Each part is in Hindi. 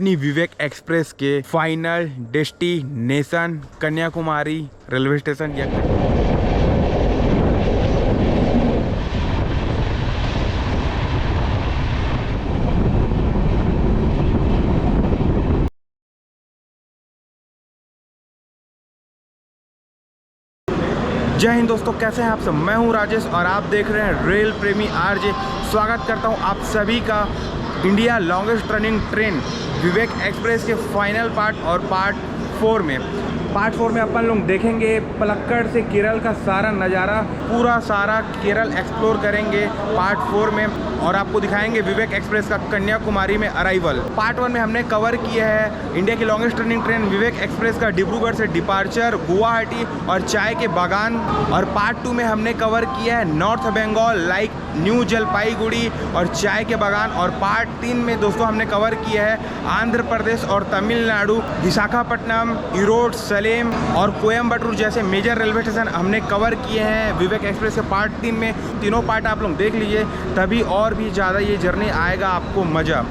अपनी विवेक एक्सप्रेस के final destination Kanyakumari railway station या जय हिंद दोस्तों, कैसे हैं आप सब। मैं हूं राजेश और आप देख रहे हैं रेल प्रेमी आरजे। स्वागत करता हूं आप सभी का इंडिया लॉन्गेस्ट रनिंग ट्रेन विवेक एक्सप्रेस के फाइनल पार्ट और पार्ट 4 में। पार्ट 4 में अपन लोग देखेंगे पलक्कड़ से केरल का सारा नज़ारा, पूरा सारा केरल एक्सप्लोर करेंगे पार्ट 4 में और आपको दिखाएंगे विवेक एक्सप्रेस का कन्याकुमारी में अराइवल। पार्ट 1 में हमने कवर किया है इंडिया की लॉन्गेस्ट रनिंग ट्रेन विवेक एक्सप्रेस का डिब्रूगढ़ से डिपार्चर, गुवाहाटी और चाय के बागान। और पार्ट 2 में हमने कवर किया है north Bengal like New Jalpaiguri और चाय के बागान। और पार्ट 3 में दोस्तों हमने कवर किया है आंध्र प्रदेश और तमिलनाडु, विशाखापट्टनम, ईरोड, सलेम और कोयम्बटूर जैसे मेजर रेलवे स्टेशन हमने कवर किए हैं विवेक एक्सप्रेस के पार्ट 3 में। तीनों पार्ट आप लोग देख लीजिए, तभी और भी ज़्यादा ये जर्नी आएगा आपको मज़ा।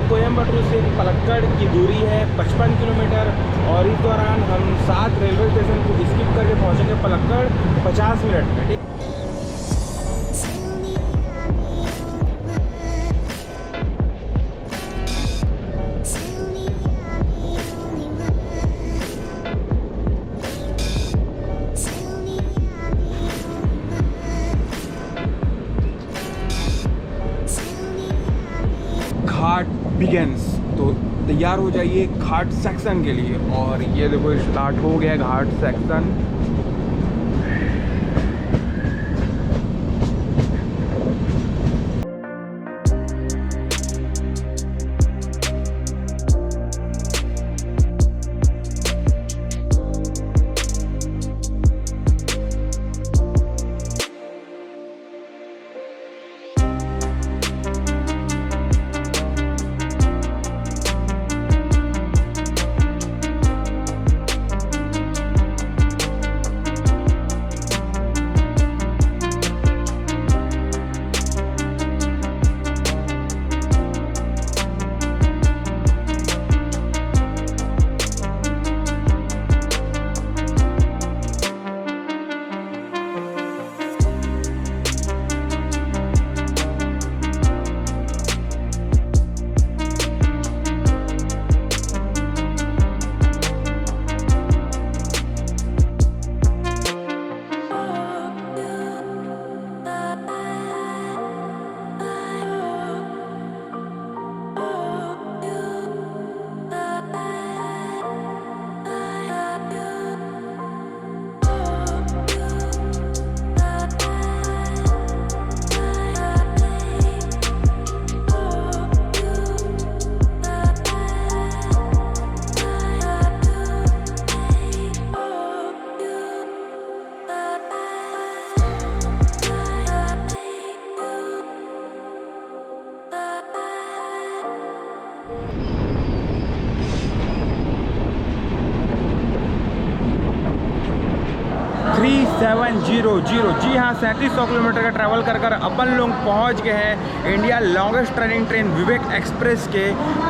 कोयम्बटूर से पलक्कड़ की दूरी है 55 किलोमीटर और इस दौरान हम 7 रेलवे स्टेशन को स्किप करके पहुँचेंगे पलक्कड़ 50 मिनट में। घाट बिगेंस, तो तैयार हो जाइए घाट सेक्शन के लिए। और ये देखो स्टार्ट हो गया घाट सेक्शन। जी हाँ, 3700 किलोमीटर का ट्रैवल कर अपन लोग पहुँच गए हैं इंडिया लॉन्गेस्ट रनिंग ट्रेन विवेक एक्सप्रेस के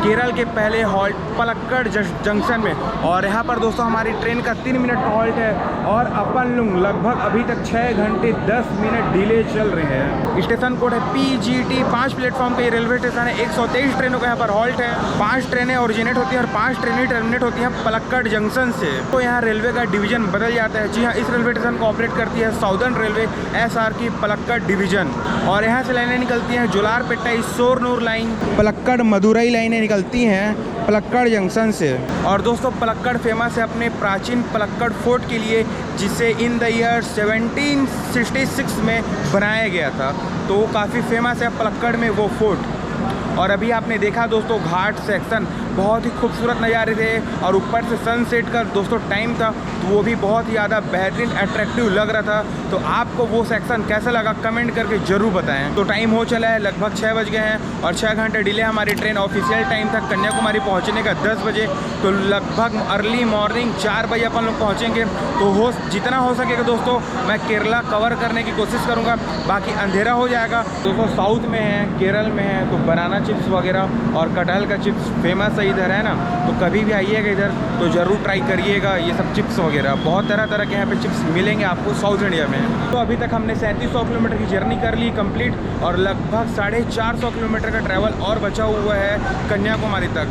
केरल के पहले हॉल्ट पलक्कड़ जंक्शन में। और यहाँ पर दोस्तों हमारी ट्रेन का 3 मिनट का हॉल्ट है और अपन लोग लगभग अभी तक 6 घंटे 10 मिनट डिले चल रहे हैं। स्टेशन कोड है PGT। 5 प्लेटफॉर्म का ये रेलवे स्टेशन है। 123 ट्रेनों का यहाँ पर हॉल्ट है। 5 ट्रेनें ओरिजिनेट होती हैं और 5 ट्रेनें टर्मिनेट होती हैं पलक्कड़ जंक्शन से। तो यहाँ रेलवे का डिवीजन बदल जाता है। जी हाँ, इस रेलवे स्टेशन को ऑपरेट करती है साउदर्न रेलवे SR की पलक्कड़ डिवीजन। और यहाँ से लाइनें निकलती हैं जोलारपेटा सोरनूर लाइन, पलक्कड़ मदुरई लाइनें निकलती हैं पलक्कड़ जंक्शन से। और दोस्तों पलक्कड़ फेमस है अपने प्राचीन पलक्कड़ फोर्ट के लिए, जिसे इन द ईयर 1766 में बनाया गया था। तो काफ़ी फेमस है पलक्कड़ में वो फोर्ट। और अभी आपने देखा दोस्तों घाट सेक्शन बहुत ही खूबसूरत नज़ारे थे और ऊपर से सनसेट का दोस्तों टाइम था, तो वो भी बहुत ही ज़्यादा बेहतरीन अट्रैक्टिव लग रहा था। तो आपको वो सेक्शन कैसा लगा कमेंट करके ज़रूर बताएं। तो टाइम हो चला है, लगभग 6 बज गए हैं और 6 घंटे डिले हमारी ट्रेन। ऑफिशियल टाइम था कन्याकुमारी पहुंचने का 10 बजे, तो लगभग अर्ली मॉर्निंग 4 बजे अपन लोग पहुंचेंगे। तो जितना हो सकेगा दोस्तों मैं केरला कवर करने की कोशिश करूंगा, बाकी अंधेरा हो जाएगा। दोस्तों साउथ में है, केरल में है, तो बनाना चिप्स वगैरह और कटहल का चिप्स फेमस है इधर, है ना। तो कभी भी आइएगा इधर तो ज़रूर ट्राई करिएगा ये सब चिप्स वगैरह। बहुत तरह तरह के यहाँ पे चिप्स मिलेंगे आपको साउथ इंडिया में। तो अभी तक हमने 3700 किलोमीटर की जर्नी कर ली कंप्लीट और लगभग 450 किलोमीटर का ट्रैवल और बचा हुआ है कन्याकुमारी तक।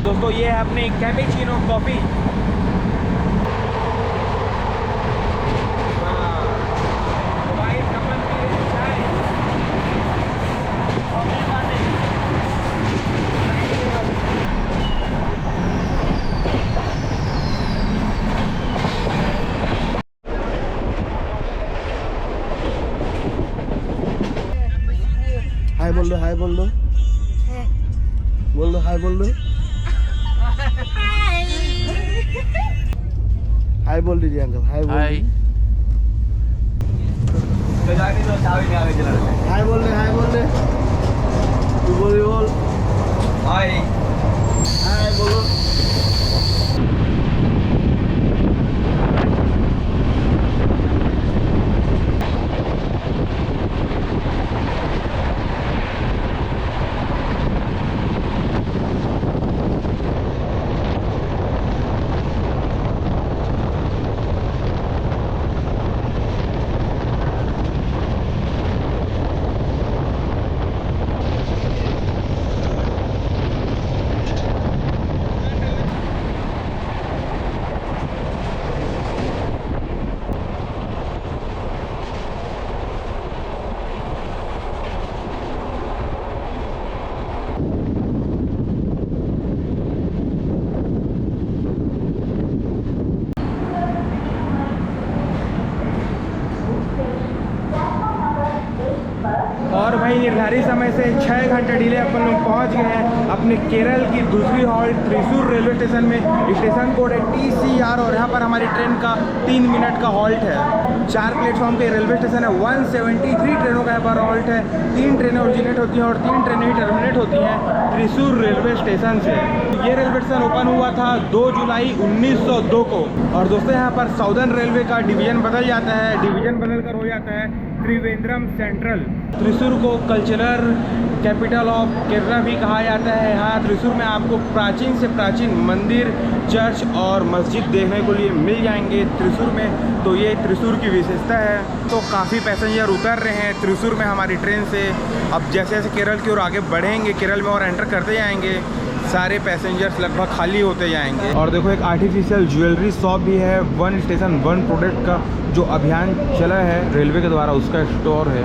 दोस्तों ये है अपने कैपेचिनो कॉफ़ी। हाय बोल दो, हाय बोल दो, बोल दो, हाय बोल दो, हाय बोल दीजिए अंकल, हाय बोल, हाय बोल दे, हाय बोल दे, तू बोल, हाय हाय बोलो। और भाई निर्धारित समय से 6 घंटे डिले अपन लोग पहुंच गए हैं अपने केरल की दूसरी हॉल्ट त्रिशूर रेलवे स्टेशन में। स्टेशन कोड है TCR और यहाँ पर हमारी ट्रेन का 3 मिनट का हॉल्ट है। 4 प्लेटफॉर्म के रेलवे स्टेशन है, 173 ट्रेनों का यहाँ पर हॉल्ट है। 3 ट्रेनें ओरिजिनेट होती हैं और 3 ट्रेनें ही टर्मिनेट होती हैं त्रिशूर रेलवे स्टेशन से। ये रेलवे स्टेशन ओपन हुआ था 2 जुलाई 1902 को। और दोस्तों यहाँ पर साउदर्न रेलवे का डिवीज़न बदल जाता है, डिवीज़न बदलकर हो जाता है त्रिवेंद्रम सेंट्रल। त्रिशूर को कल्चरल कैपिटल ऑफ केरला भी कहा जाता है। यहाँ त्रिशूर में आपको प्राचीन से प्राचीन मंदिर, चर्च और मस्जिद देखने को लिए मिल जाएंगे त्रिशूर में। तो ये त्रिशूर की विशेषता है। तो काफ़ी पैसेंजर उतर रहे हैं त्रिशूर में हमारी ट्रेन से। अब जैसे जैसे केरल की ओर आगे बढ़ेंगे, केरल में और एंटर करते जाएंगे, सारे पैसेंजर्स लगभग खाली होते जाएंगे। और देखो एक आर्टिफिशियल ज्वेलरी शॉप भी है, 1 स्टेशन 1 प्रोडक्ट का जो अभियान चला है रेलवे के द्वारा, उसका स्टोर है।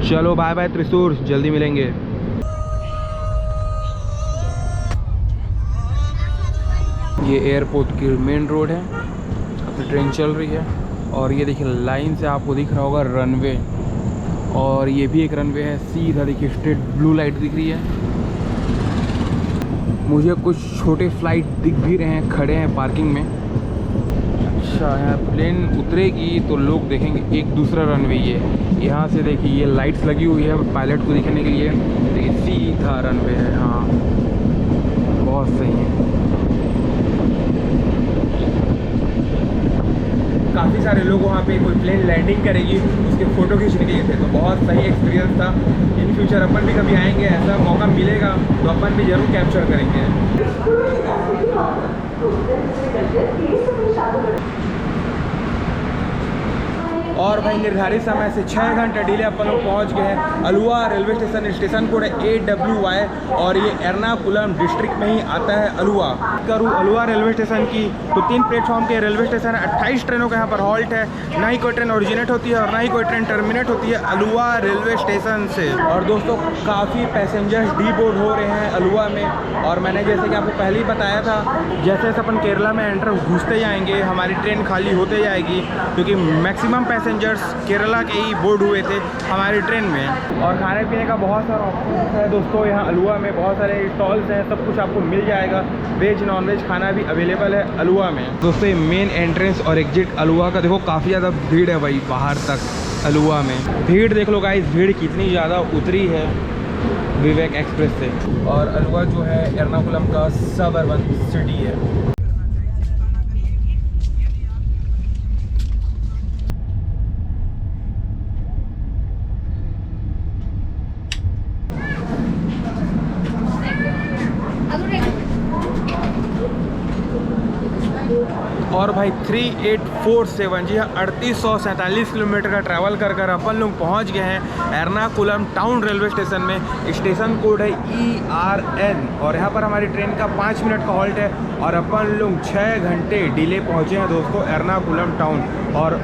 चलो बाय बाय त्रिशूर, जल्दी मिलेंगे। ये एयरपोर्ट की मेन रोड है, अपनी ट्रेन चल रही है। और ये देखिए लाइन से आपको दिख रहा होगा रनवे, और ये भी एक रनवे है सीधा, देखिए स्ट्रेट ब्लू लाइट दिख रही है। मुझे कुछ छोटे फ्लाइट दिख भी रहे हैं, खड़े हैं पार्किंग में। अच्छा यहाँ प्लेन उतरेगी तो लोग देखेंगे एक दूसरा रनवे। ये यहाँ से देखिए ये लाइट्स लगी हुई है पायलट को दिखने के लिए। देखिए सीधा रनवे है, हाँ बहुत सही है। काफ़ी सारे लोग वहाँ पे कोई प्लेन लैंडिंग करेगी उसके फ़ोटो खींचने के लिए थे, तो बहुत सही एक्सपीरियंस था। इन फ्यूचर अपन भी कभी आएंगे, ऐसा मौका मिलेगा तो अपन भी ज़रूर कैप्चर करेंगे। और भाई निर्धारित समय से 6 घंटे डिले अपन लोग पहुँच गए हैं अलुआ रेलवे स्टेशन। स्टेशन कोड है AWY और ये एर्नाकुलम डिस्ट्रिक्ट में ही आता है अलुआ। करूँ अलुआ रेलवे स्टेशन की तो 3 प्लेटफॉर्म के रेलवे स्टेशन है, 28 ट्रेनों का यहाँ पर हॉल्ट है। ना ही कोई ट्रेन ओरिजिनेट होती है और ना ही कोई ट्रेन टर्मिनेट होती है अलुआ रेलवे स्टेशन से। और दोस्तों काफ़ी पैसेंजर्स डी बोर्ड हो रहे हैं अलुआ में। और मैंने जैसे कि आपको पहले ही बताया था, जैसे जैसे अपन केरला में एंटर घुसते जाएंगे हमारी ट्रेन खाली होते जाएगी, क्योंकि मैक्सिमम पैसेंजर्स केरला के ही बोर्ड हुए थे हमारी ट्रेन में। और खाने पीने का बहुत सारा ऑप्शन है दोस्तों, यहाँ अलुआ में बहुत सारे स्टॉल्स हैं, सब कुछ आपको मिल जाएगा। वेज नॉन वेज खाना भी अवेलेबल है अलुआ में। दोस्तों ये मेन एंट्रेंस और एग्जिट अलुआ का देखो, काफ़ी ज़्यादा भीड़ है भाई बाहर तक अलुआ में। भीड़ देख लो गाइस, भीड़ कितनी ज़्यादा उतरी है विवेक एक्सप्रेस से। और अलुआ जो है एर्नाकुलम का सब अर्बन सिटी है। और भाई 3847 जी हाँ 3847 किलोमीटर का ट्रैवल कर कर अपन लोग पहुंच गए हैं एर्नाकुलम टाउन रेलवे स्टेशन में। स्टेशन कोड है ERN और यहाँ पर हमारी ट्रेन का 5 मिनट का हॉल्ट है और अपन लोग 6 घंटे डिले पहुँचे हैं दोस्तों एर्नाकुलम टाउन। और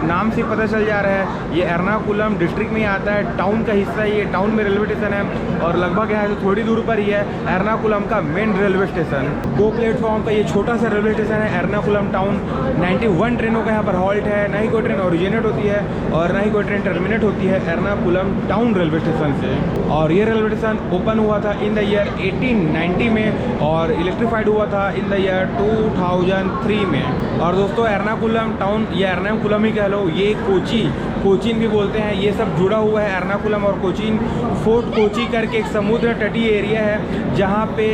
नाम से पता चल जा रहा है ये एर्नाकुलम डिस्ट्रिक्ट में ही आता है, टाउन का हिस्सा है, ये टाउन में रेलवे स्टेशन है। और लगभग यहाँ से थोड़ी दूर पर ही है एर्नाकुलम का मेन रेलवे स्टेशन। 2 प्लेटफॉर्म का ये छोटा सा रेलवे स्टेशन है एर्नाकुलम टाउन। 91 ट्रेनों का यहाँ पर हॉल्ट है, ना ही कोई ट्रेन ओरिजिनेट होती है और ना ही कोई ट्रेन टर्मिनेट होती है एर्नाकुलम टाउन रेलवे स्टेशन से। और ये रेलवे स्टेशन ओपन हुआ था इन द ईयर 1890 में और इलेक्ट्रीफाइड हुआ था इन द ईयर 2003 में। और दोस्तों एर्नाकुलम टाउन या एर्नाकुलम ही कह लो, ये कोचीन भी बोलते हैं, ये सब जुड़ा हुआ है एर्नाकुलम और कोचीन। फोर्ट कोची करके एक समुद्र तटीय एरिया है जहाँ पे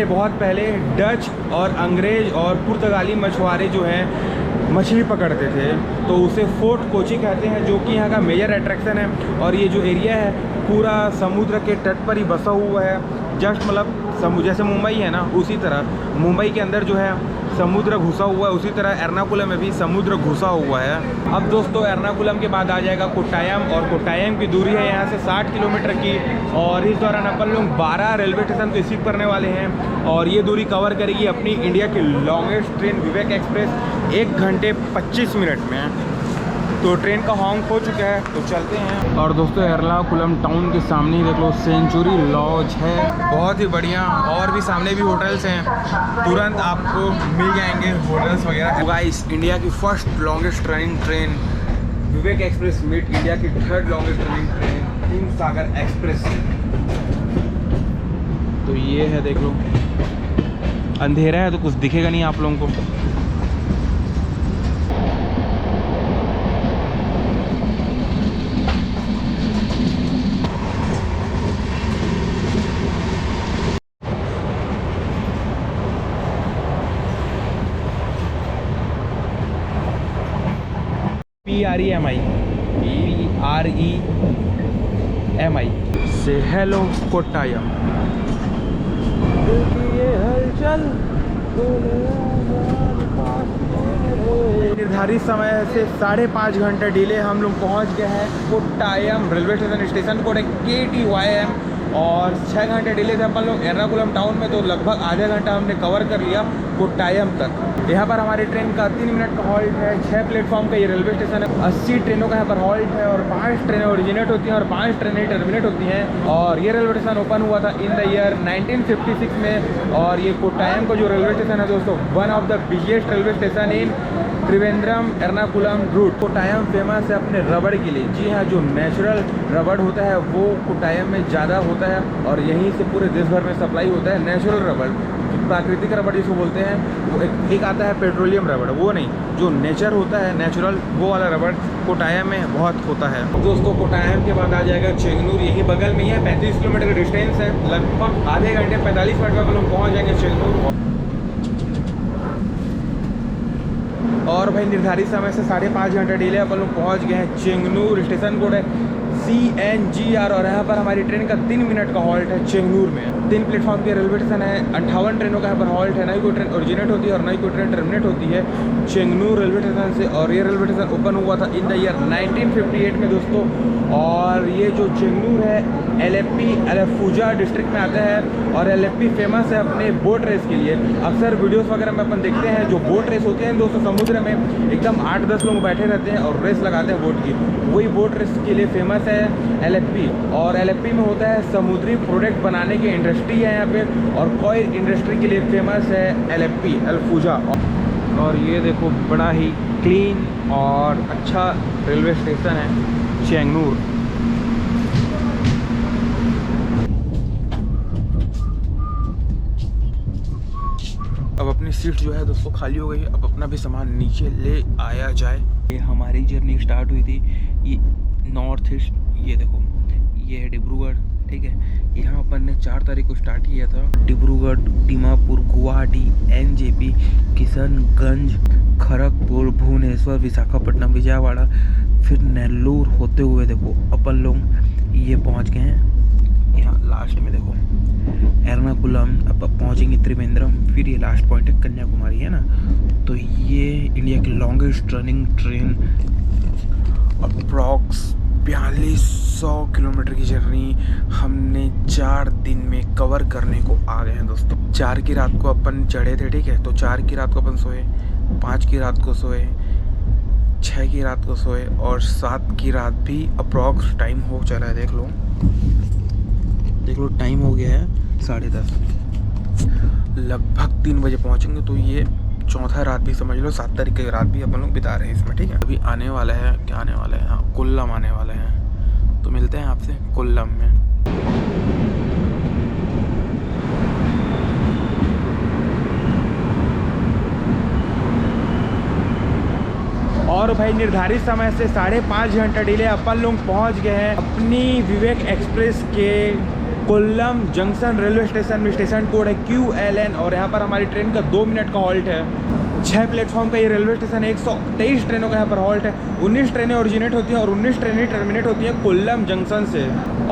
बहुत पहले डच और अंग्रेज और पुर्तगाली मछुआरे जो हैं मछली पकड़ते थे, तो उसे फोर्ट कोची कहते हैं, जो कि यहाँ का मेजर अट्रैक्शन है। और ये जो एरिया है पूरा समुद्र के तट पर ही बसा हुआ है, जस्ट मतलब जैसे मुंबई है ना, उसी तरह मुंबई के अंदर जो है समुद्र घुसा हुआ है, उसी तरह एर्नाकुलम में भी समुद्र घुसा हुआ है। अब दोस्तों एर्नाकुलम के बाद आ जाएगा कोट्टायम और कोट्टायम की दूरी है यहाँ से 60 किलोमीटर की। और इस दौरान अपन लोग 12 रेलवे स्टेशन को रिसीव करने वाले हैं और ये दूरी कवर करेगी अपनी इंडिया की लॉन्गेस्ट ट्रेन विवेक एक्सप्रेस 1 घंटे 25 मिनट में। तो ट्रेन का हॉन्क हो चुका है, तो चलते हैं। और दोस्तों एर्नाकुलम टाउन के सामने ही देख लो सेंचुरी लॉज है, बहुत ही बढ़िया। और भी सामने भी होटल्स हैं, तुरंत आपको मिल जाएंगे होटल्स वगैरह। गाइस इंडिया की फर्स्ट लॉन्गेस्ट रनिंग ट्रेन विवेक एक्सप्रेस मीट इंडिया की 3rd longest running train Himsagar express. तो ये है देख लो, अंधेरा है तो कुछ दिखेगा नहीं आप लोगों को। PREMI से हेलो कोट्टायम। निर्धारित समय से 5.5 घंटे डिले हम लोग पहुंच गए हैं Kottayam railway station. Station code है KTYM और 6 घंटे डिले थे अपन लोग एर्नाकुलम टाउन में, तो लगभग आधा घंटा हमने कवर कर लिया कोट्टायम तक। यहाँ पर हमारी ट्रेन का 3 मिनट का हॉल्ट है। 6 प्लेटफॉर्म का ये रेलवे स्टेशन है, 80 ट्रेनों का यहाँ पर हॉल्ट है और 5 ट्रेनें ओरिजिनेट होती हैं और 5 ट्रेनें टर्मिनेट होती हैं। और ये रेलवे स्टेशन ओपन हुआ था इन द ईयर 1956 में। और ये कोट्टायम का जो रेलवे स्टेशन है दोस्तों, one of the biggest railway station in Trivandrum Ernakulam route. Kottayam famous है अपने रबड़ के लिए। जी हाँ, जो नेचुरल रबड़ होता है वो कोट्टायम में ज़्यादा होता है और यहीं से पूरे देश भर में सप्लाई होता है। नेचुरल रबड़, प्राकृतिक रबड़ जिसको बोलते हैं, वो एक आता है पेट्रोलियम रबड़, वो नहीं, जो नेचर होता है नेचुरल, वो वाला रबड़ कोट्टायम में बहुत होता है। दोस्तों कोट्टायम के बाद आ जाएगा चेंगनूर, यही बगल में ही है, 35 किलोमीटर का डिस्टेंस है। लगभग आधे घंटे 45 मिनट में हम लोग पहुँच जाएंगे चेंगनूर। और भाई निर्धारित समय से 5.5 घंटे डिले अपन लोग पहुँच गए हैं चेंगनूर। स्टेशन कोड है CNGR। और यहाँ पर हमारी ट्रेन का 3 मिनट का हॉल्ट है चेंगनूर में। 3 प्लेटफॉर्म के रेलवे स्टेशन है, 58 ट्रेनों का यहाँ पर हॉल्ट है। नई कोई ट्रेन ओरिजिनेट होती है और नई कोई ट्रेन टर्मिनेट होती है चेंगनूर रेलवे स्टेशन से। और ये रेलवे स्टेशन ओपन हुआ था इन द ईयर 1958 में दोस्तों। और ये जो चेंगनूर है LFP अलाप्पुझा डिस्ट्रिक्ट में आता है। और LFP फेमस है अपने बोट रेस के लिए। अक्सर वीडियोस वगैरह में अपन देखते हैं जो बोट रेस होते हैं दोस्तों, समुद्र में एकदम 8-10 लोग बैठे रहते हैं और रेस लगाते हैं बोट की। वही बोट रेस के लिए फेमस है LFP। और LFP में होता है समुद्री प्रोडक्ट बनाने की इंडस्ट्री है यहाँ पे। और कोयल इंडस्ट्री के लिए फेमस है LFP अलाप्पुझा। और ये देखो बड़ा ही क्लीन और अच्छा रेलवे स्टेशन है चेंगनूर। अब अपनी सीट जो है दोस्तों खाली हो गई है। अब अपना भी सामान नीचे ले आया जाए। ये हमारी जर्नी स्टार्ट हुई थी ये नॉर्थ ईस्ट। ये देखो ये है डिब्रूगढ़, ठीक है। यहाँ अपन ने 4 तारीख को स्टार्ट किया था। डिब्रूगढ़, दीमापुर, गुवाहाटी, NJP, किशनगंज, खड़गपुर, भुवनेश्वर, विशाखापट्टनम, विजयवाड़ा, फिर नेल्लूर होते हुए देखो अपन लोग ये पहुँच गए हैं यहाँ लास्ट में। देखो एर्नाकुलम, अब पहुँचेंगे त्रिवेंद्रम, फिर ये लास्ट पॉइंट है कन्याकुमारी, है ना। तो ये इंडिया की longest running train approx 4200 kilometre की जर्नी हमने 4 दिन में कवर करने को आ गए हैं दोस्तों। 4 की रात को अपन चढ़े थे, ठीक है। तो 4 की रात को अपन सोए, 5 की रात को सोए, 6 की रात को सोए और 7 की रात भी अप्रॉक्स टाइम हो चला है। देख लो टाइम हो गया है 10:30। लगभग 3 बजे पहुंचेंगे। तो ये चौथा रात भी समझ लो, 7 तारीख की रात भी अपन लोग बिता रहे हैं इसमें, ठीक है। अभी आने वाला है, क्या आने वाला है, हाँ कोल्लम आने वाला है। तो मिलते हैं आपसे कोल्लम में। और भाई निर्धारित समय से 5.5 घंटा डिले अपन लोग पहुंच गए हैं अपनी विवेक एक्सप्रेस के कोल्लम जंक्शन रेलवे स्टेशन में। स्टेशन कोड है QLN। और यहाँ पर हमारी ट्रेन का 2 मिनट का हॉल्ट है। 6 प्लेटफॉर्म का ये रेलवे स्टेशन है। 123 ट्रेनों का यहाँ पर हॉल्ट है। 19 ट्रेनें ओरिजिनेट होती हैं और 19 ट्रेनें टर्मिनेट होती हैं कोल्लम जंक्शन से।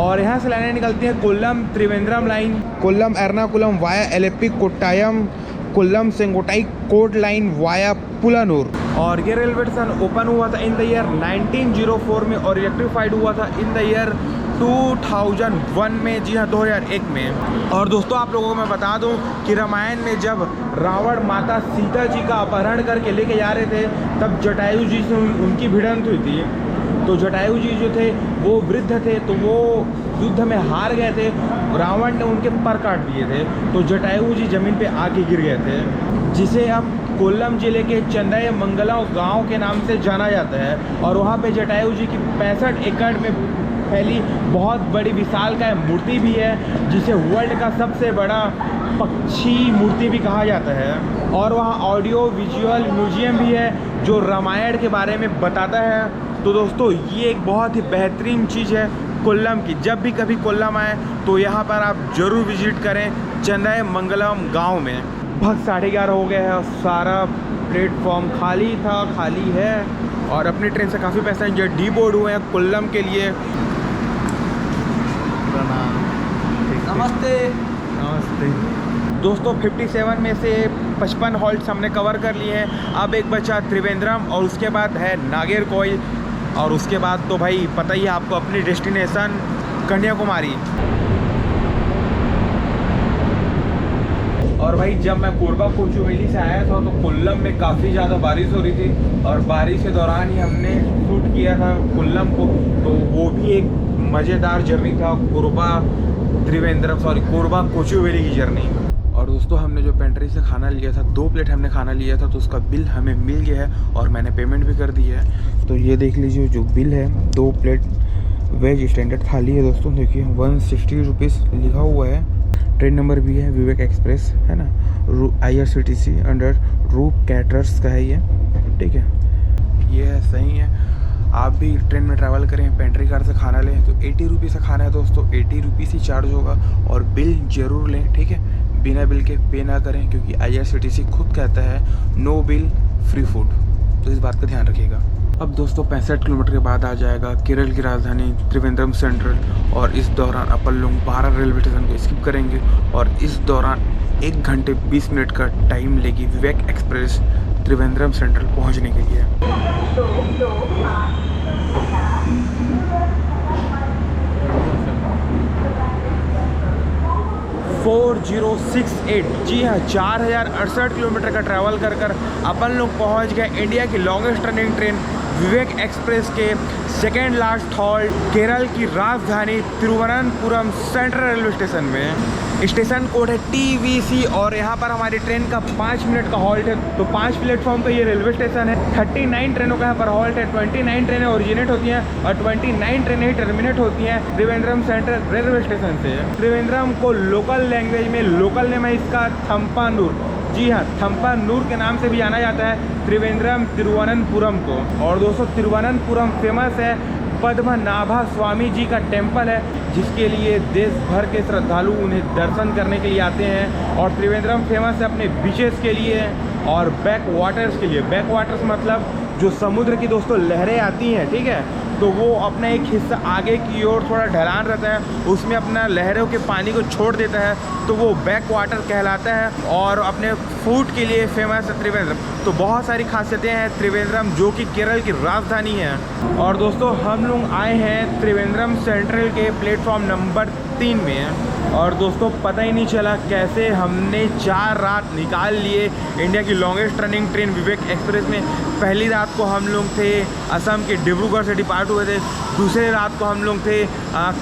और यहाँ से लाइनें निकलती हैं Kollam Trivandrum line, Kollam Ernakulam via LFP Kottayam, Kollam Sengottai कोट लाइन वाया पुलानूर। और ये रेलवे स्टेशन ओपन हुआ था इन द ईयर 1904 में और इलेक्ट्रीफाइड हुआ था इन द ईयर 2001 में। जी हाँ, 2001 में। और दोस्तों आप लोगों को मैं बता दूं कि रामायण में जब रावण माता सीता जी का अपहरण करके लेके जा रहे थे तब जटायु जी से उनकी भिड़ंत हुई थी। तो जटायु जी जो थे वो वृद्ध थे, तो वो युद्ध में हार गए थे। रावण ने उनके पर काट दिए थे। तो जटायु जी जमीन पे आके गिर गए थे, जिसे अब कोल्लम जिले के चंदायमंगलम गांव के नाम से जाना जाता है। और वहाँ पे जटायु जी की 65 एकड़ में फैली बहुत बड़ी विशालकाय मूर्ति भी है, जिसे वर्ल्ड का सबसे बड़ा पक्षी मूर्ति भी कहा जाता है। और वहाँ ऑडियो विजुअल म्यूजियम भी है जो रामायण के बारे में बताता है। तो दोस्तों ये एक बहुत ही बेहतरीन चीज़ है कोल्लम की। जब भी कभी कोल्लम आए तो यहाँ पर आप ज़रूर विजिट करें चंदायमंगलम गांव में। लगभग 11:30 हो गया है और सारा प्लेटफॉर्म खाली था, खाली है। और अपनी ट्रेन से काफ़ी पैसेंजर डीबोर्ड हुए हैं कोल्लम के लिए। नमस्ते। नमस्ते दोस्तों। 57 में से 55 हॉल्ट्स हमने कवर कर लिए हैं। अब एक बचा त्रिवेंद्रम और उसके बाद है नागेरकोइल और उसके बाद तो भाई पता ही है आपको अपनी डेस्टिनेशन कन्याकुमारी। और भाई जब मैं कोरबा कोचुवेली से आया था तो कोल्लम में काफ़ी ज़्यादा बारिश हो रही थी और बारिश के दौरान ही हमने शूट किया था कोल्लम को। तो वो भी एक मज़ेदार जर्नी था कोरबा कोचुवेली की जर्नी। और दोस्तों हमने जो पेंट्री से खाना लिया था, 2 प्लेट हमने खाना लिया था, तो उसका बिल हमें मिल गया है और मैंने पेमेंट भी कर दी है। तो ये देख लीजिए जो बिल है, 2 प्लेट वेज स्टैंडर्ड थाली है दोस्तों। देखिए 160 रुपीज़ लिखा हुआ है। ट्रेन नंबर भी है विवेक एक्सप्रेस, है ना। IRCTC अंडर रूप कैटरर्स का है ये, ठीक है। ये है, सही है। आप भी ट्रेन में ट्रैवल करें, पेंट्री कार से खाना लें तो 80 रुपीज़ का खाना है दोस्तों, 80 रुपीज़ ही चार्ज होगा। और बिल ज़रूर लें, ठीक है। बिना बिल के पे ना करें, क्योंकि IRCTC खुद कहता है नो बिल फ्री फूड। तो इस बात का ध्यान रखिएगा। अब दोस्तों 65 किलोमीटर के बाद आ जाएगा केरल की राजधानी त्रिवेंद्रम सेंट्रल, और इस दौरान अपन लोग 12 रेलवे स्टेशन को स्किप करेंगे, और इस दौरान 1 घंटे 20 मिनट का टाइम लेगी विवेक एक्सप्रेस त्रिवेंद्रम सेंट्रल पहुंचने के लिए। 4068, जी हाँ 4068 किलोमीटर का ट्रैवल कर अपन लोग पहुंच गए इंडिया की लॉन्गेस्ट रनिंग ट्रेन विवेक एक्सप्रेस के सेकेंड लास्ट हॉल्ट केरल की राजधानी तिरुवनंतपुरम सेंट्रल रेलवे स्टेशन में। स्टेशन कोड है TVC, और यहाँ पर हमारी ट्रेन का 5 मिनट का हॉल्ट है। तो 5 प्लेटफॉर्म का ये रेलवे स्टेशन है। 39 ट्रेनों का यहाँ पर हॉल्ट है। 29 ट्रेनें ओरिजिनेट होती हैं और 29 ट्रेनें ही टर्मिनेट होती हैं त्रिवेंद्रम सेंट्रल रेलवे स्टेशन से। त्रिवेंद्रम को लोकल लैंग्वेज में लोकल नेम है इसका थम्पानूर, जी हाँ थम्पानूर के नाम से भी जाना जाता है त्रिवेंद्रम तिरुवनंतपुरम को। और दोस्तों तिरुवनंतपुरम फेमस है पद्मनाभा स्वामी जी का टेम्पल है, जिसके लिए देश भर के श्रद्धालु उन्हें दर्शन करने के लिए आते हैं। और त्रिवेंद्रम फेमस है अपने बीचेस के लिए और बैक वाटर्स के लिए। बैक वाटर्स मतलब जो समुद्र की दोस्तों लहरें आती हैं, ठीक है, तो वो अपना एक हिस्सा आगे की ओर थोड़ा ढलान रहता है, उसमें अपना लहरों के पानी को छोड़ देता है, तो वो बैक वाटर कहलाता है। और अपने फूड के लिए फेमस है त्रिवेंद्रम। तो बहुत सारी खासियतें हैं त्रिवेंद्रम, जो कि केरल की राजधानी है। और दोस्तों हम लोग आए हैं त्रिवेंद्रम सेंट्रल के प्लेटफॉर्म नंबर 3 में। और दोस्तों पता ही नहीं चला कैसे हमने 4 रात निकाल लिए इंडिया की लॉन्गेस्ट रनिंग ट्रेन विवेक एक्सप्रेस में। पहली रात को हम लोग थे असम के डिब्रूगढ़ से डिपार्ट हुए थे, दूसरे रात को हम लोग थे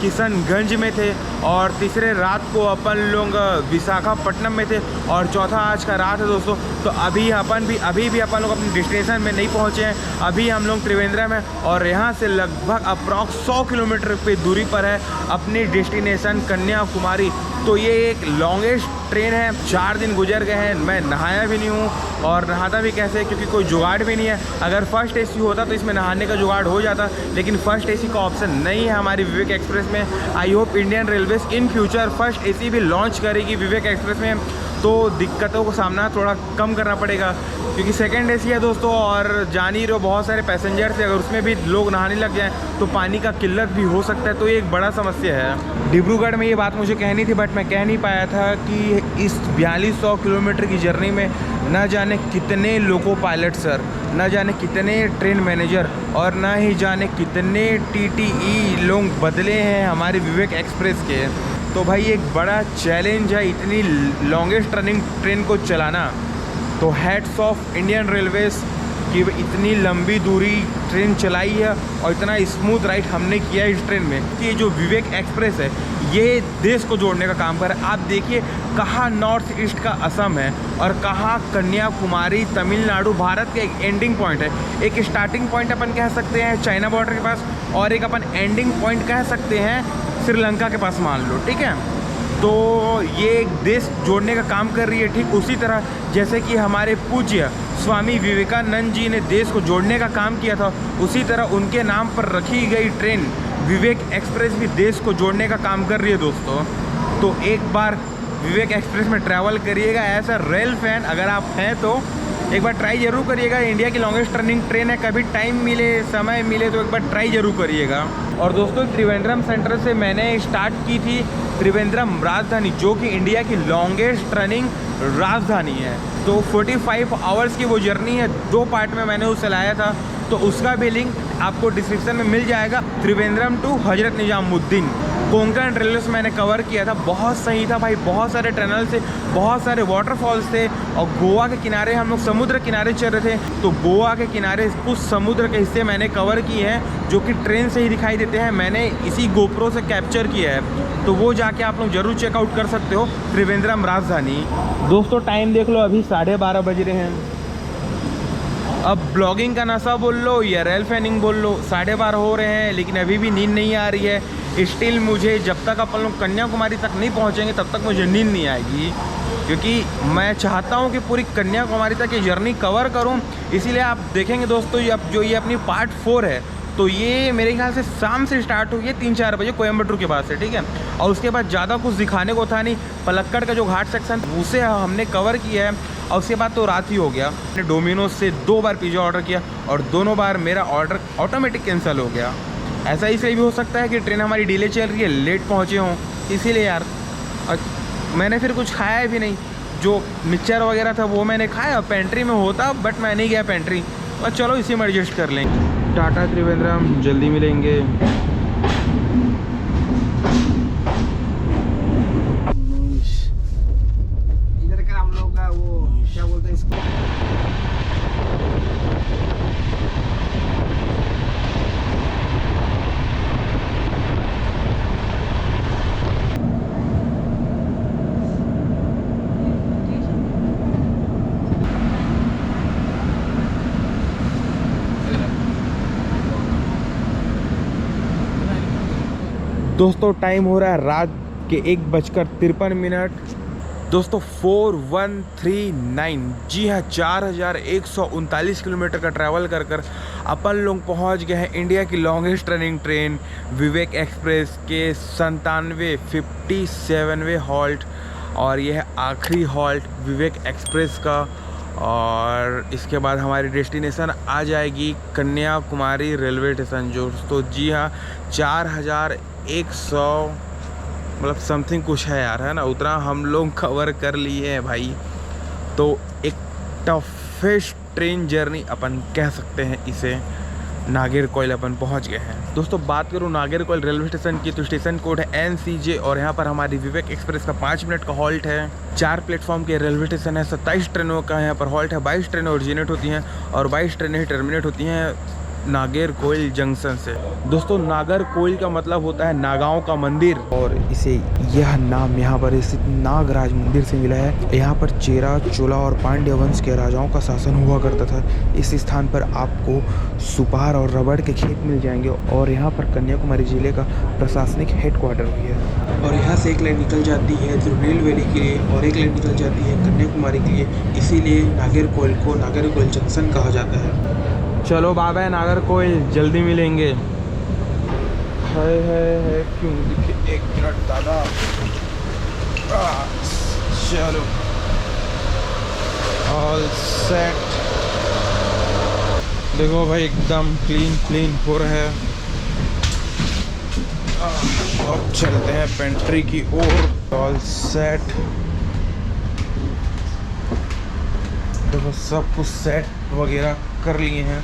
किशनगंज में थे, और तीसरे रात को अपन लोग विशाखापट्टनम में थे, और चौथा आज का रात है दोस्तों। तो अभी भी अपन लोग अपने डेस्टिनेशन में नहीं पहुँचे हैं। अभी हम लोग त्रिवेंद्रम है, और यहाँ से लगभग अप्रॉक्स 100 किलोमीटर पे दूरी पर है अपनी डेस्टिनेशन कन्याकुमारी। तो ये एक लॉन्गेस्ट ट्रेन है। 4 दिन गुजर गए हैं, मैं नहाया भी नहीं हूँ, और नहाता भी कैसे, क्योंकि कोई जुगाड़ भी नहीं है। अगर फर्स्ट AC होता तो इसमें नहाने का जुगाड़ हो जाता, लेकिन फर्स्ट AC का ऑप्शन नहीं है हमारी विवेक एक्सप्रेस में। I hope Indian railways in future first AC भी लॉन्च करेगी विवेक एक्सप्रेस में, तो दिक्कतों का सामना थोड़ा कम करना पड़ेगा, क्योंकि सेकंड AC है दोस्तों, और जान ही रहो बहुत सारे पैसेंजर्स है। अगर उसमें भी लोग नहाने लग जाएं तो पानी का किल्लत भी हो सकता है, तो ये एक बड़ा समस्या है। डिब्रूगढ़ में ये बात मुझे कहनी थी, बट मैं कह नहीं पाया था कि इस 4200 किलोमीटर की जर्नी में न जाने कितने लोको पायलट सर, न जाने कितने ट्रेन मैनेजर, और न ही जाने कितने TTE लोग बदले हैं हमारे विवेक एक्सप्रेस के। तो भाई एक बड़ा चैलेंज है इतनी लॉन्गेस्ट रनिंग ट्रेन को चलाना। तो हैट्स ऑफ इंडियन रेलवेज कि इतनी लंबी दूरी ट्रेन चलाई है और इतना स्मूथ राइड हमने किया है इस ट्रेन में, कि ये जो विवेक एक्सप्रेस है ये देश को जोड़ने का काम कर रहा है। आप देखिए कहाँ नॉर्थ ईस्ट का असम है और कहाँ कन्याकुमारी तमिलनाडु। भारत का एक एंडिंग पॉइंट है, एक स्टार्टिंग पॉइंट अपन कह सकते हैं चाइना बॉर्डर के पास, और एक अपन एंडिंग पॉइंट कह सकते हैं श्रीलंका के पास मान लो, ठीक है। तो ये एक देश जोड़ने का काम कर रही है, ठीक उसी तरह जैसे कि हमारे पूज्य स्वामी विवेकानंद जी ने देश को जोड़ने का काम किया था, उसी तरह उनके नाम पर रखी गई ट्रेन विवेक एक्सप्रेस भी देश को जोड़ने का काम कर रही है दोस्तों। तो एक बार विवेक एक्सप्रेस में ट्रैवल करिएगा, ऐसा रेल फैन अगर आप हैं तो एक बार ट्राई ज़रूर करिएगा। इंडिया की लॉन्गेस्ट रनिंग ट्रेन है, कभी टाइम मिले समय मिले तो एक बार ट्राई ज़रूर करिएगा। और दोस्तों त्रिवेंद्रम सेंटर से मैंने स्टार्ट की थी त्रिवेंद्रम राजधानी, जो कि इंडिया की लॉन्गेस्ट रनिंग राजधानी है। तो 45 आवर्स की वो जर्नी है, 2 पार्ट में मैंने उसे लाया था, तो उसका भी लिंक आपको डिस्क्रिप्शन में मिल जाएगा। त्रिवेंद्रम टू हजरत निजामुद्दीन कोंकण रेलवे से मैंने कवर किया था, बहुत सही था भाई। बहुत सारे टनल थे, बहुत सारे वाटरफॉल्स थे, और गोवा के किनारे हम लोग समुद्र किनारे चल रहे थे, तो गोवा के किनारे कुछ समुद्र के हिस्से मैंने कवर किए हैं जो कि ट्रेन से ही दिखाई देते हैं। मैंने इसी गोप्रो से कैप्चर किया है, तो वो जाके आप लोग ज़रूर चेकआउट कर सकते हो त्रिवेंद्रम राजधानी। दोस्तों टाइम देख लो, अभी 12:30 बज रहे हैं। अब ब्लॉगिंग का नशा बोल लो या रेल फैनिंग बोल लो, 12:30 हो रहे हैं, लेकिन अभी भी नींद नहीं आ रही है। स्टिल मुझे जब तक अपन लोग कन्याकुमारी तक नहीं पहुंचेंगे तब तक मुझे नींद नहीं आएगी, क्योंकि मैं चाहता हूं कि पूरी कन्याकुमारी तक ये जर्नी कवर करूं। इसीलिए आप देखेंगे दोस्तों ये अपनी पार्ट 4 है, तो ये मेरे ख्याल से शाम से स्टार्ट हुई है 3-4 बजे कोयम्बटूर के बाद से, ठीक है। और उसके बाद ज़्यादा कुछ दिखाने को था नहीं। पलक्कड़ का जो घाट सेक्शन उसे हमने कवर किया है, और उसके बाद तो रात ही हो गया। मैंने डोमिनोज से 2 बार पिज़्ज़ा ऑर्डर किया और दोनों बार मेरा ऑर्डर ऑटोमेटिक कैंसिल हो गया। ऐसा इसलिए भी हो सकता है कि ट्रेन हमारी डिले चल रही है, लेट पहुँचे हों, इसीलिए यार। और मैंने फिर कुछ खाया भी नहीं, जो मिक्सचर वगैरह था वो मैंने खाया, पेंट्री में होता बट मैं नहीं गया पेंट्री। और चलो इसी में एडजस्ट कर लेंगे। टाटा त्रिवेंद्रम, जल्दी मिलेंगे। इधर का हम लोग का वो क्या बोलते हैं इसको, दोस्तों टाइम हो रहा है रात के 1:53। दोस्तों 4139, जी हाँ 4139 किलोमीटर का ट्रैवल कर अपन लोग पहुंच गए हैं इंडिया की लॉन्गेस्ट रनिंग ट्रेन विवेक एक्सप्रेस के 57वें हॉल्ट। और यह है आखिरी हॉल्ट विवेक एक्सप्रेस का। और इसके बाद हमारी डेस्टिनेशन आ जाएगी कन्याकुमारी रेलवे स्टेशन। दोस्तों जी हाँ 4100 मतलब समथिंग कुछ है यार, है ना, उतना हम लोग कवर कर लिए हैं भाई। तो एक टफेस्ट ट्रेन जर्नी अपन कह सकते हैं इसे। नागेरकोइल अपन पहुंच गए हैं। दोस्तों बात करूं नागेरकोइल रेलवे स्टेशन की तो स्टेशन कोड है NCJ और यहां पर हमारी विवेक एक्सप्रेस का 5 मिनट का हॉल्ट है। 4 प्लेटफॉर्म के रेलवे स्टेशन है, 27 ट्रेनों का यहाँ पर हॉल्ट है। 22 ट्रेनें ओरिजिनेट होती हैं और 22 ट्रेनें टर्मिनेट होती हैं नागेरकोइल जंक्शन से। दोस्तों नागरकोइल का मतलब होता है नागाओं का मंदिर और इसे यह नाम यहाँ पर स्थित नागराज मंदिर से मिला है। यहाँ पर चेरा, चोला और पांड्य वंश के राजाओं का शासन हुआ करता था। इस स्थान पर आपको सुपार और रबड़ के खेत मिल जाएंगे और यहाँ पर कन्याकुमारी जिले का प्रशासनिक हेडक्वार्टर भी है। और यहाँ से एक लाइन निकल जाती है तिरुनेलवेली के लिए और एक लाइन निकल जाती है कन्याकुमारी के लिए, इसीलिए नागरकोइल को नागरकोइल जंक्शन कहा जाता है। चलो बाबा नागरकोइल, जल्दी मिलेंगे। है क्यों दिखे, 1 मिनट दादा। चलो ऑल सेट। देखो भाई एकदम क्लीन हो रहा है। अब चलते हैं पेंट्री की ओर। ऑल सेट, देखो सब कुछ सेट वगैरह कर लिए हैं।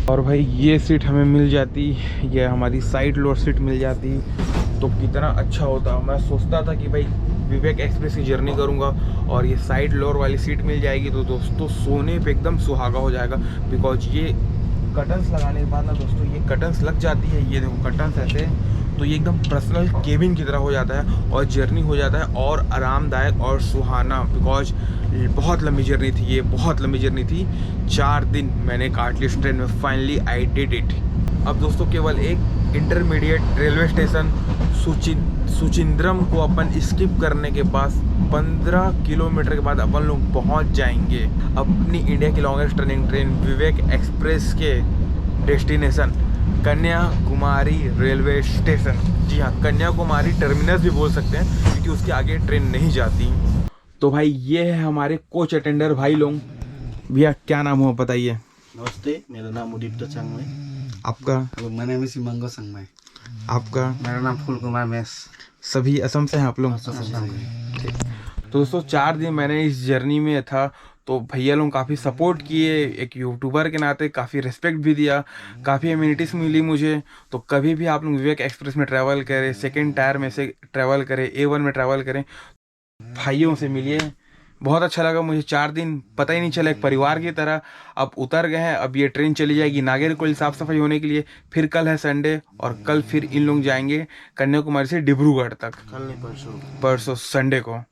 और भाई ये सीट हमें मिल जाती, ये हमारी साइड लोड सीट मिल जाती तो कितना अच्छा होता। मैं सोचता था कि भाई विवेक एक्सप्रेस की जर्नी करूंगा और ये साइड लोअर वाली सीट मिल जाएगी तो दोस्तों सोने पे एकदम सुहागा हो जाएगा। बिकॉज ये कर्टन्स लगाने के बाद ना दोस्तों, ये कर्टन्स लग जाती है, ये देखो कर्टन्स ऐसे, तो ये एकदम पर्सनल केबिन की तरह हो जाता है और जर्नी हो जाता है और आरामदायक और सुहाना। बिकॉज बहुत लंबी जर्नी थी, ये बहुत लंबी जर्नी थी। 4 दिन मैंने काट ली ट्रेन में, फाइनली आई डिड इट। अब दोस्तों केवल एक इंटरमीडिएट रेलवे स्टेशन सुचिंद्रम को अपन स्किप करने के बाद 15 किलोमीटर के बाद अपन लोग पहुंच जाएंगे अपनी इंडिया की लॉन्गेस्ट रनिंग ट्रेन विवेक एक्सप्रेस के डेस्टिनेशन कन्याकुमारी रेलवे स्टेशन। जी हाँ, कन्याकुमारी टर्मिनस भी बोल सकते हैं क्योंकि उसके आगे ट्रेन नहीं जाती। तो भाई ये है हमारे कोच अटेंडर भाई लोग। भैया क्या नाम हुआ बताइए। नमस्ते, मेरा नाम उदित संगमे। आपका? मेरा नाम सिमंगो संगमे। आपका? मेरा नाम फूल कुमार मेस। सभी असम से हैं आप लोग? ठीक। तो दोस्तों 4 दिन मैंने इस जर्नी में था तो भैया लोग काफ़ी सपोर्ट किए, एक यूट्यूबर के नाते काफ़ी रिस्पेक्ट भी दिया, काफ़ी एमिनिटीज़ मिली मुझे। तो कभी भी आप लोग विवेक एक्सप्रेस में ट्रैवल करें, सेकंड टायर में से ट्रैवल करें, A1 में ट्रैवल करें, भाइयों से मिलिए। बहुत अच्छा लगा मुझे। 4 दिन पता ही नहीं चला, एक परिवार की तरह। अब उतर गए हैं, अब ये ट्रेन चली जाएगी नागरकोइल साफ़ सफाई होने के लिए। फिर कल है संडे और कल फिर इन लोग जाएंगे कन्याकुमारी से डिब्रूगढ़ तक। कल नहीं, परसों। परसों संडे को।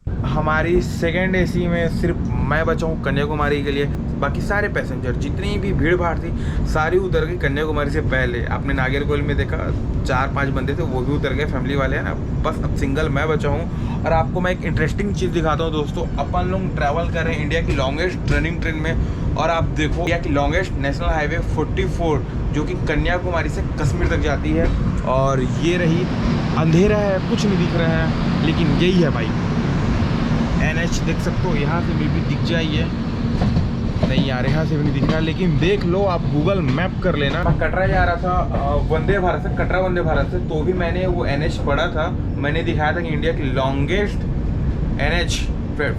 हमारी सेकेंड एसी में सिर्फ मैं बचा हूँ कन्याकुमारी के लिए। बाकी सारे पैसेंजर जितनी भी भीड़ भाड़ थी सारी उतर गई कन्याकुमारी से पहले। आपने नागरकोइल में देखा 4-5 बंदे थे, वो भी उतर गए, फैमिली वाले हैं ना। बस अब सिंगल मैं बचा हूँ। और आपको मैं एक इंटरेस्टिंग चीज़ दिखाता हूँ दोस्तों। अपन लोग ट्रैवल कर रहे हैं इंडिया की लॉन्गेस्ट रनिंग ट्रेन में। और आप देखो इंडिया की लॉन्गेस्ट नेशनल हाईवे 44 जो कि कन्याकुमारी से कश्मीर तक जाती है। और ये रही, अंधेरा है, कुछ नहीं दिख रहा है, लेकिन यही है भाई NH। देख सकते हो, यहाँ से भी दिख जाइए। नहीं यार, यहाँ से भी नहीं दिख रहा, लेकिन देख लो, आप गूगल मैप कर लेना। मैं कटरा जा रहा था वंदे भारत से, कटरा वंदे भारत से, तो भी मैंने वो NH पढ़ा था। मैंने दिखाया था कि इंडिया की लॉन्गेस्ट NH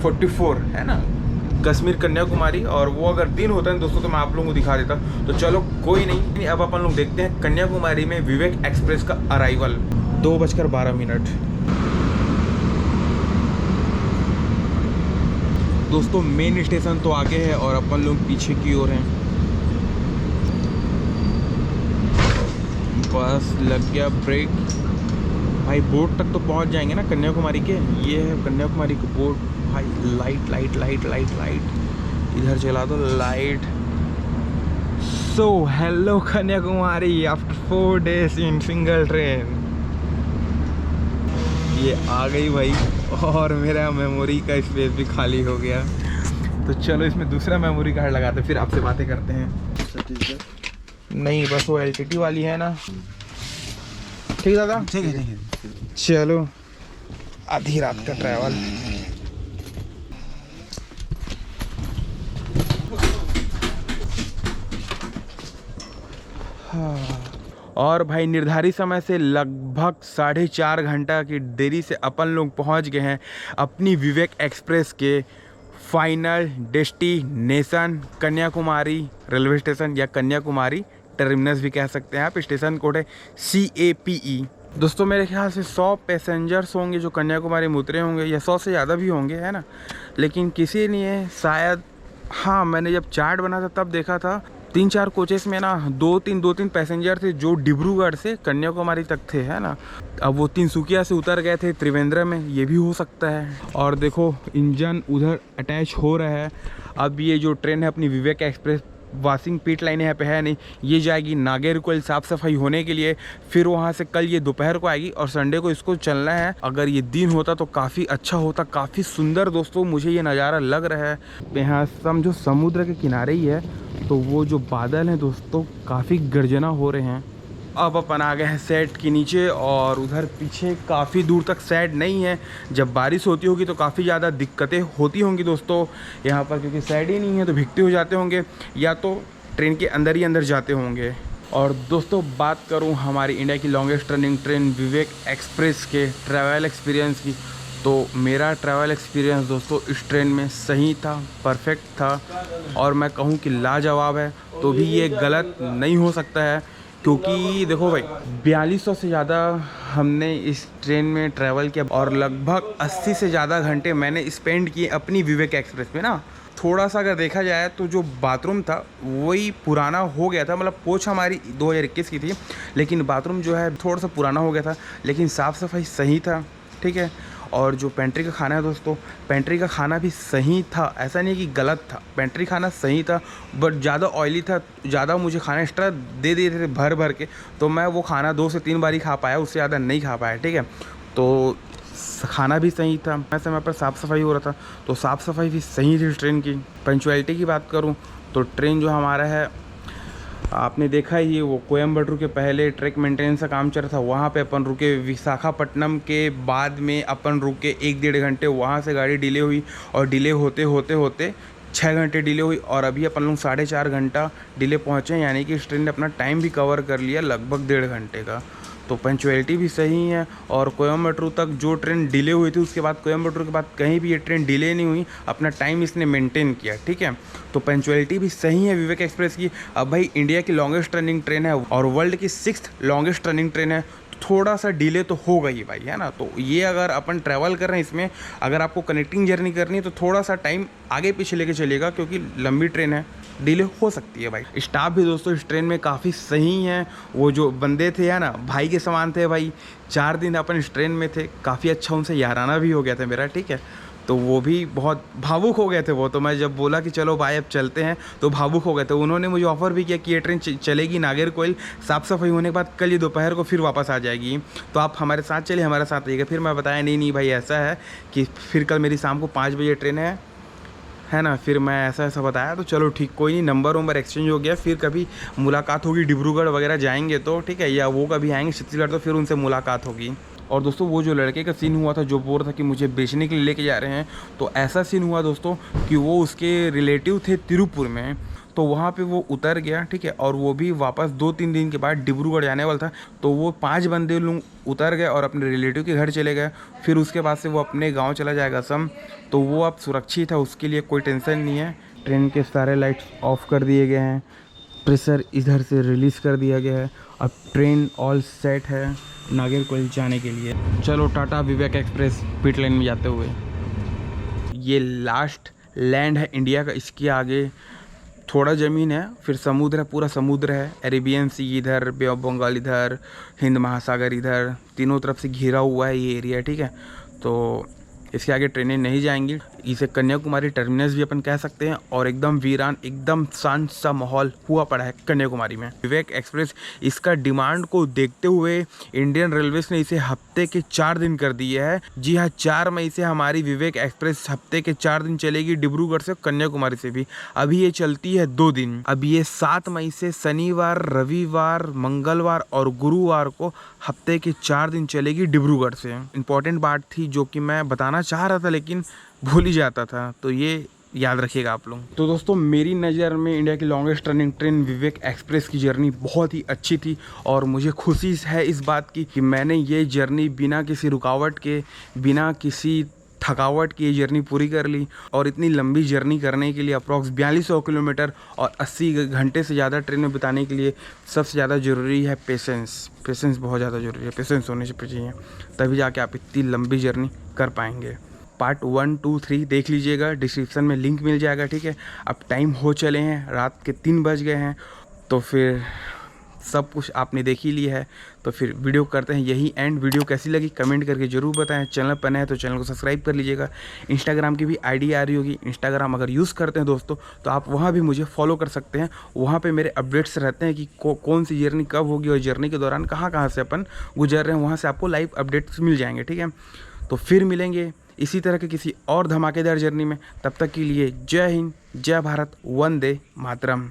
44 है ना, कश्मीर कन्याकुमारी। और वो अगर दिन होता है दोस्तों तो मैं आप लोगों को दिखा देता। तो चलो कोई नहीं, अब अपन लोग देखते हैं कन्याकुमारी में विवेक एक्सप्रेस का अराइवल। 2:12 दोस्तों। मेन स्टेशन तो आगे है और अपन लोग पीछे की ओर हैं। बस लग गया ब्रेक। भाई बोट तक तो पहुंच जाएंगे ना कन्याकुमारी के। ये है कन्याकुमारी का बोट भाई। Light light light light light इधर चला दो light. So hello Kanyakumari after 4 days in single train. ये आ गई भाई, और मेरा मेमोरी का स्पेस भी खाली हो गया। तो चलो इसमें दूसरा मेमोरी कार्ड लगाते, फिर आपसे बातें करते हैं। नहीं बस वो LTT वाली है ना। ठीक दादा, ठीक है। चलो आधी रात का ट्रैवल। और भाई निर्धारित समय से लगभग 4.5 घंटा की देरी से अपन लोग पहुंच गए हैं अपनी विवेक एक्सप्रेस के final destination Kanyakumari railway station, या कन्याकुमारी टर्मिनस भी कह सकते हैं आप। स्टेशन कोड है CAPE। दोस्तों मेरे ख्याल से 100 पैसेंजर्स होंगे जो कन्याकुमारी में उतरे होंगे, या 100 से ज़्यादा भी होंगे, है ना। लेकिन किसी ने शायद, हाँ मैंने जब चार्ट बना था तब देखा था 3-4 कोचेस में ना 2-3 पैसेंजर थे जो डिब्रूगढ़ से कन्याकुमारी तक थे, है ना। अब वो तिनसुकिया से उतर गए थे त्रिवेंद्रम में, ये भी हो सकता है। और देखो इंजन उधर अटैच हो रहा है। अब ये जो ट्रेन है अपनी विवेक एक्सप्रेस, वाशिंग पीट लाइन यहाँ पे है नहीं, ये जाएगी नागरकोइल साफ़ सफाई होने के लिए। फिर वहाँ से कल ये दोपहर को आएगी और संडे को इसको चलना है। अगर ये दिन होता तो काफ़ी अच्छा होता, काफ़ी सुंदर दोस्तों मुझे ये नज़ारा लग रहा है। यहाँ समझो समुद्र के किनारे ही है, तो वो जो बादल हैं दोस्तों काफ़ी गर्जना हो रहे हैं। अब अपन आ गए हैं सेट के नीचे, और उधर पीछे काफ़ी दूर तक सेट नहीं है। जब बारिश होती होगी तो काफ़ी ज़्यादा दिक्कतें होती होंगी दोस्तों यहाँ पर, क्योंकि सेट ही नहीं है तो भीगते हो जाते होंगे, या तो ट्रेन के अंदर ही अंदर जाते होंगे। और दोस्तों बात करूँ हमारी इंडिया की लॉन्गेस्ट रनिंग ट्रेन विवेक एक्सप्रेस के ट्रैवल एक्सपीरियंस की, तो मेरा ट्रैवल एक्सपीरियंस दोस्तों इस ट्रेन में सही था, परफेक्ट था, और मैं कहूँ कि लाजवाब है तो भी ये गलत नहीं हो सकता है। क्योंकि देखो भाई 4200 से ज़्यादा हमने इस ट्रेन में ट्रैवल किया, और लगभग 80 से ज़्यादा घंटे मैंने स्पेंड किए अपनी विवेक एक्सप्रेस में ना। थोड़ा सा अगर देखा जाए तो जो बाथरूम था वही पुराना हो गया था, मतलब कोच हमारी 2021 की थी, लेकिन बाथरूम जो है थोड़ा सा पुराना हो गया था, लेकिन साफ़ सफाई सही था, ठीक है। और जो पेंट्री का खाना है दोस्तों, पेंट्री का खाना भी सही था, ऐसा नहीं कि गलत था, पेंट्री खाना सही था, बट ज़्यादा ऑयली था, ज़्यादा मुझे खाना एक्स्ट्रा दे देते थे भर भर के, तो मैं वो खाना 2 से 3 बार ही खा पाया, उससे ज़्यादा नहीं खा पाया, ठीक है। तो खाना भी सही था, समय पर साफ़ सफाई हो रहा था, तो साफ़ सफाई भी सही थी ट्रेन की। पंचुअलिटी की बात करूँ तो ट्रेन जो हमारा है, आपने देखा ही वो कोयम्बटूर के पहले ट्रैक मेंटेनेंस का काम चल रहा था, वहाँ पे अपन रुके। विशाखापट्टनम के बाद में अपन रुके 1-1.5 घंटे, वहाँ से गाड़ी डिले हुई, और डिले होते होते होते 6 घंटे डिले हुई, और अभी अपन लोग 4.5 घंटा डिले पहुँचे, यानी कि इस ट्रेन ने अपना टाइम भी कवर कर लिया लगभग 1.5 घंटे का। तो पंचुअलिटी भी सही है। और कोयम्बटूर तक जो ट्रेन डिले हुई थी उसके बाद कोयम्बटूर के बाद कहीं भी ये ट्रेन डिले नहीं हुई, अपना टाइम इसने मेंटेन किया, ठीक है। तो पंचुअलिटी भी सही है विवेक एक्सप्रेस की। अब भाई इंडिया की लॉन्गेस्ट रनिंग ट्रेन है और वर्ल्ड की 6th लॉन्गेस्ट रनिंग ट्रेन है, थोड़ा सा डिले तो होगा ही भाई, है ना। तो ये अगर अपन ट्रैवल कर रहे हैं इसमें, अगर आपको कनेक्टिंग जर्नी करनी है तो थोड़ा सा टाइम आगे पीछे लेके चलिएगा, क्योंकि लंबी ट्रेन है, डिले हो सकती है भाई। स्टाफ भी दोस्तों इस ट्रेन में काफ़ी सही हैं। वो जो बंदे थे, है ना, भाई के समान थे भाई। 4 दिन अपन इस ट्रेन में थे, काफ़ी अच्छा उनसे याराना भी हो गया था मेरा, ठीक है। तो वो भी बहुत भावुक हो गए थे वो। तो मैं जब बोला कि चलो भाई अब चलते हैं तो भावुक हो गए थे। उन्होंने मुझे ऑफ़र भी किया कि ये ट्रेन चलेगी नागरकोइल, साफ़ सफाई होने के बाद कल ही दोपहर को फिर वापस आ जाएगी, तो आप हमारे साथ चलिए, हमारे साथ आइएगा। फिर मैं बताया नहीं भाई ऐसा है कि फिर कल मेरी शाम को 5 बजे ट्रेन है ना। फिर मैं ऐसा बताया, तो चलो ठीक, कोई नहीं, नंबर एक्सचेंज हो गया। फिर कभी मुलाकात होगी, डिब्रूगढ़ वगैरह जाएंगे तो ठीक है, या वो कभी आएंगे छत्तीसगढ़ तो फिर उनसे मुलाकात होगी। और दोस्तों वो जो लड़के का सीन हुआ था जो बोल रहा था कि मुझे बेचने के लिए लेके जा रहे हैं, तो ऐसा सीन हुआ दोस्तों कि वो उसके रिलेटिव थे तिरुपुर में, तो वहाँ पे वो उतर गया, ठीक है। और वो भी वापस 2-3 दिन के बाद डिब्रूगढ़ जाने वाला था। तो वो 5 बंदे लोग उतर गए और अपने रिलेटिव के घर चले गए। फिर उसके बाद से वो अपने गांव चला जाएगा असम। तो वो अब सुरक्षित है, उसके लिए कोई टेंशन नहीं है। ट्रेन के सारे लाइट्स ऑफ कर दिए गए हैं, प्रेशर इधर से रिलीज़ कर दिया गया है। अब ट्रेन ऑल सेट है नागरकोइल जाने के लिए। चलो टाटा विवेक एक्सप्रेस पिट लाइन में जाते हुए। ये लास्ट लैंड है इंडिया का, इसके आगे थोड़ा ज़मीन है, फिर समुद्र है, पूरा समुद्र है। अरेबियन सी इधर, बे ऑफ बंगाल इधर, हिंद महासागर इधर, तीनों तरफ से घिरा हुआ है ये एरिया, ठीक है। तो इसके आगे ट्रेनें नहीं जाएंगी। इसे कन्याकुमारी टर्मिनस भी अपन कह सकते हैं। और एकदम वीरान, एकदम शांत सा माहौल हुआ पड़ा है कन्याकुमारी में। विवेक एक्सप्रेस, इसका डिमांड को देखते हुए इंडियन रेलवेज ने इसे हफ्ते के 4 दिन कर दिए है। जी हाँ, 4 मई से हमारी विवेक एक्सप्रेस हफ्ते के 4 दिन चलेगी, डिब्रूगढ़ से कन्याकुमारी से भी। अभी ये चलती है 2 दिन। अब ये 7 मई से शनिवार, रविवार, मंगलवार और गुरुवार को हफ्ते के 4 दिन चलेगी डिब्रूगढ़ से। इंपॉर्टेंट बात थी जो कि मैं बताना चाह रहा था लेकिन भूल ही जाता था, तो ये याद रखिएगा आप लोग। तो दोस्तों मेरी नज़र में इंडिया की लॉन्गेस्ट रनिंग ट्रेन विवेक एक्सप्रेस की जर्नी बहुत ही अच्छी थी। और मुझे खुशी है इस बात की कि मैंने ये जर्नी बिना किसी रुकावट के, बिना किसी थकावट की ये जर्नी पूरी कर ली। और इतनी लंबी जर्नी करने के लिए अप्रॉक्स 4200 किलोमीटर और 80 घंटे से ज़्यादा ट्रेन में बिताने के लिए सबसे ज़्यादा ज़रूरी है पेशेंस। पेशेंस बहुत ज़्यादा ज़रूरी है, पेशेंस होने से चाहिए, तभी जाके आप इतनी लंबी जर्नी कर पाएंगे। पार्ट 1, 2, 3 देख लीजिएगा, डिस्क्रिप्शन में लिंक मिल जाएगा, ठीक है। अब टाइम हो चले हैं, रात के 3 बज गए हैं, तो फिर सब कुछ आपने देख ही लिया है, तो फिर वीडियो करते हैं यही एंड। वीडियो कैसी लगी कमेंट करके ज़रूर बताएं। चैनल पर नए हैं तो चैनल को सब्सक्राइब कर लीजिएगा। इंस्टाग्राम की भी आईडी आ रही होगी, इंस्टाग्राम अगर यूज़ करते हैं दोस्तों तो आप वहाँ भी मुझे फॉलो कर सकते हैं। वहाँ पे मेरे अपडेट्स रहते हैं कि कौन सी जर्नी कब होगी और जर्नी के दौरान कहाँ से अपन गुजर रहे हैं, वहाँ से आपको लाइव अपडेट्स मिल जाएंगे, ठीक है। तो फिर मिलेंगे इसी तरह के किसी और धमाकेदार जर्नी में। तब तक के लिए जय हिंद, जय भारत, वंदे मातरम।